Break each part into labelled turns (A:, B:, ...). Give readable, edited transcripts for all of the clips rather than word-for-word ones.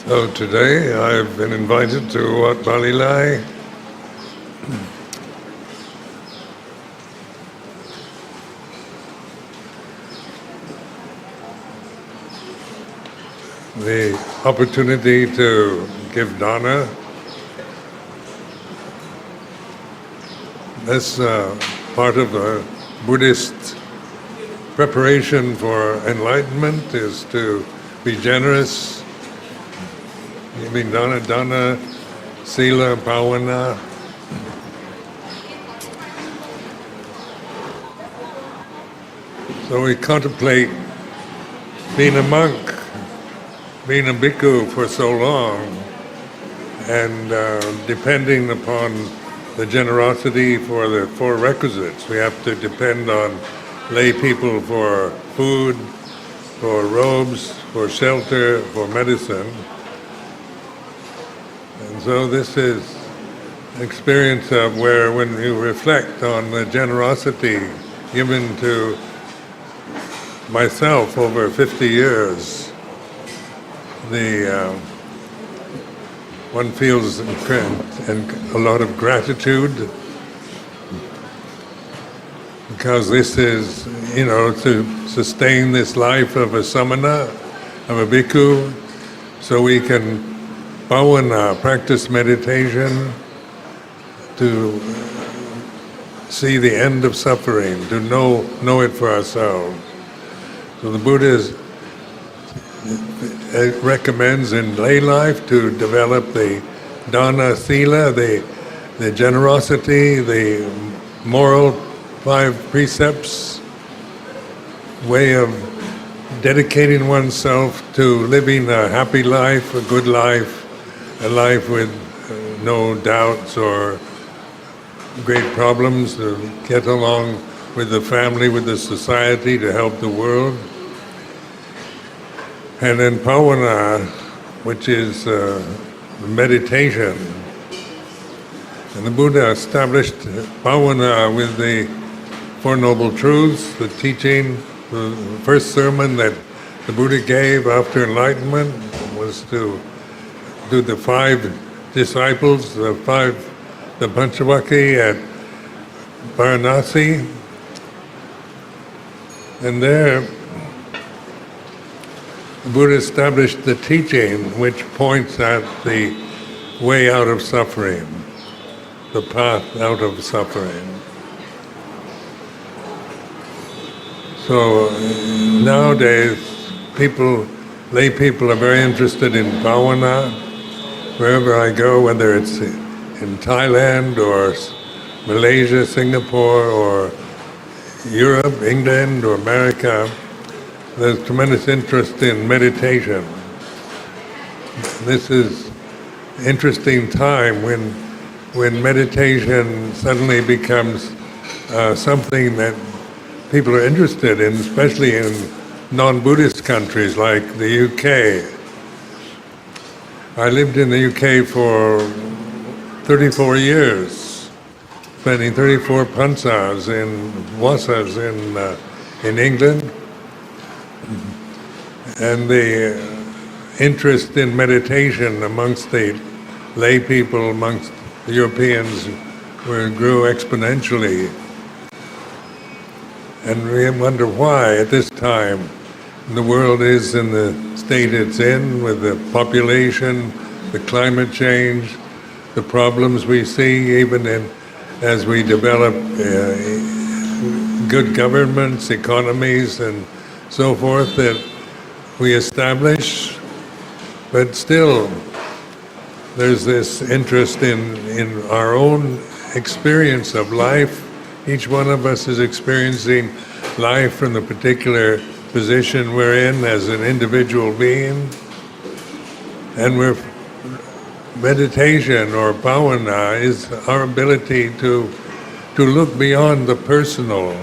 A: So today I've been invited to Palelai. The opportunity to give dana. This part of the Buddhist preparation for enlightenment is to be generous, giving dana, sila, bhavana. So we contemplate being a monk, being a bhikkhu for so long, and depending upon the generosity for the four requisites. We have to depend on lay people for food, for robes, for shelter, for medicine. And so this is an experience of where when you reflect on the generosity given to myself over 50 years, one feels a lot of gratitude, because this is, to sustain this life of a samana, of a bhikkhu, so we can bhavana, practice meditation, to see the end of suffering, to know it for ourselves. So the Buddha recommends in lay life to develop the dana, sila, the generosity, the moral 5 precepts, way of dedicating oneself to living a happy life, a good life, a life with no doubts or great problems, to get along with the family, with the society, to help the world. And then bhavana, which is meditation. And the Buddha established bhavana with the Four Noble Truths, the teaching. The first sermon that the Buddha gave after enlightenment was to do the 5 disciples, the Panchavakki at Varanasi. And there, the Buddha established the teaching which points at the way out of suffering, the path out of suffering. So nowadays, lay people are very interested in bhavana. Wherever I go, whether it's in Thailand or Malaysia, Singapore, or Europe, England, or America, there's tremendous interest in meditation. This is an interesting time when meditation suddenly becomes something that people are interested in, especially in non-Buddhist countries like the UK. I lived in the UK for 34 years, spending 34 pansas in wasas in England. And the interest in meditation amongst the lay people, amongst the Europeans, grew exponentially. And we wonder why at this time the world is in the state it's in, with the population, the climate change, the problems we see even as we develop good governments, economies, and so forth that we establish, but still there's this interest in our own experience of life. Each one of us is experiencing life from the particular position we're in as an individual being, and meditation or bhavana is our ability to look beyond the personal,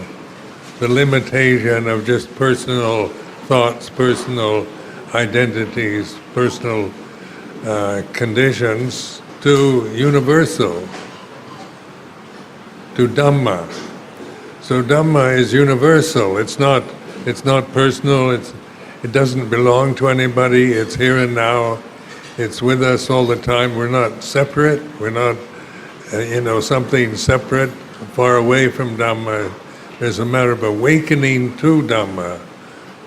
A: the limitation of just personal thoughts, personal identities, personal conditions, to universal, to Dhamma. So Dhamma is universal. It's not personal. It doesn't belong to anybody. It's here and now. It's with us all the time. We're not separate. We're not, something separate, far away from Dhamma. It's a matter of awakening to Dhamma,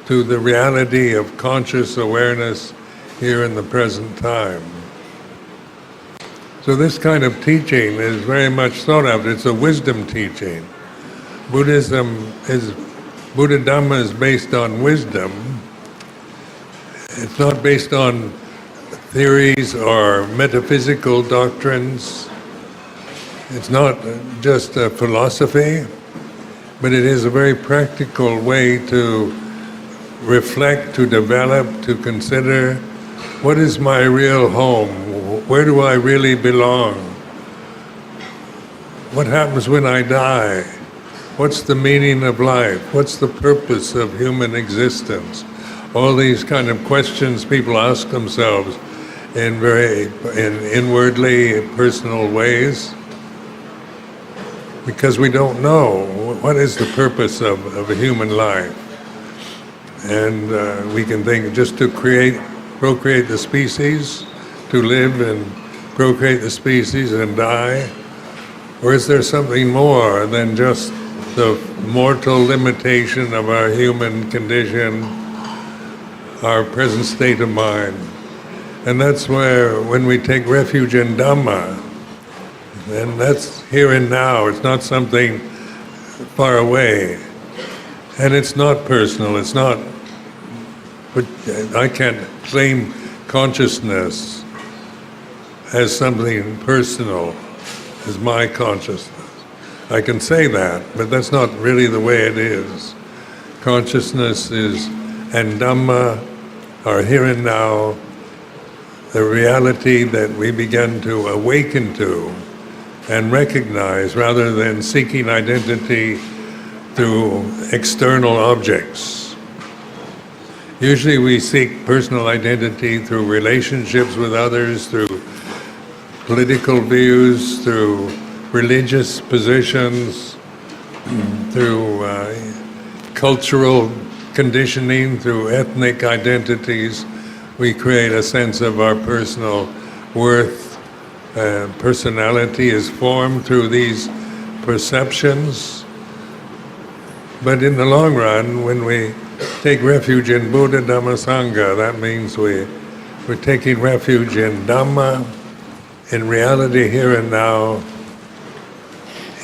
A: to the reality of conscious awareness here in the present time. So this kind of teaching is very much thought of. It's a wisdom teaching. Buddha Dhamma is based on wisdom. It's not based on theories or metaphysical doctrines. It's not just a philosophy, but it is a very practical way to reflect, to develop, to consider what is my real home? Where do I really belong? What happens when I die? What's the meaning of life? What's the purpose of human existence? All these kind of questions people ask themselves in inwardly personal ways, because we don't know what is the purpose of a human life. And we can think just to procreate the species, to live and procreate the species and die, or is there something more than just the mortal limitation of our human condition, our present state of mind? And that's where, when we take refuge in Dhamma, then that's here and now. It's not something far away. And it's not personal. It's not, but I can't claim consciousness as something personal, as my consciousness. I can say that, but that's not really the way it is. Consciousness is, and Dhamma are here and now, the reality that we begin to awaken to and recognize, rather than seeking identity through external objects. Usually we seek personal identity through relationships with others, through political views, through religious positions, through cultural conditioning, through ethnic identities. We create a sense of our personal worth. Personality is formed through these perceptions. But in the long run, when we take refuge in Buddha, Dhamma, Sangha, that means we're taking refuge in Dhamma, in reality here and now,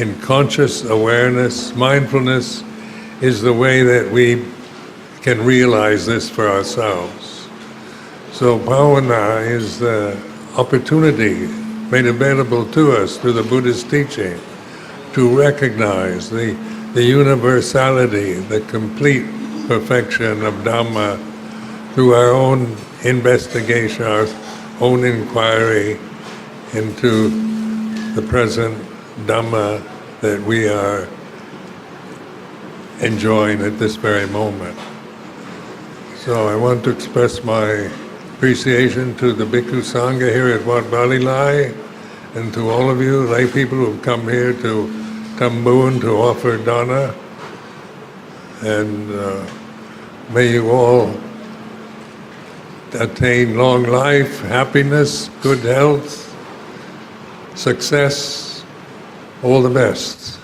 A: in conscious awareness. Mindfulness is the way that we can realize this for ourselves. So bhavana is the opportunity made available to us through the Buddhist teaching to recognize the universality, the complete perfection of Dhamma through our own investigation, our own inquiry into the present Dhamma that we are enjoying at this very moment. So I want to express my appreciation to the Bhikkhu Sangha here at Wat Palelai, and to all of you lay people who have come here to Tambun to offer dana. And may you all attain long life, happiness, good health, success, all the best.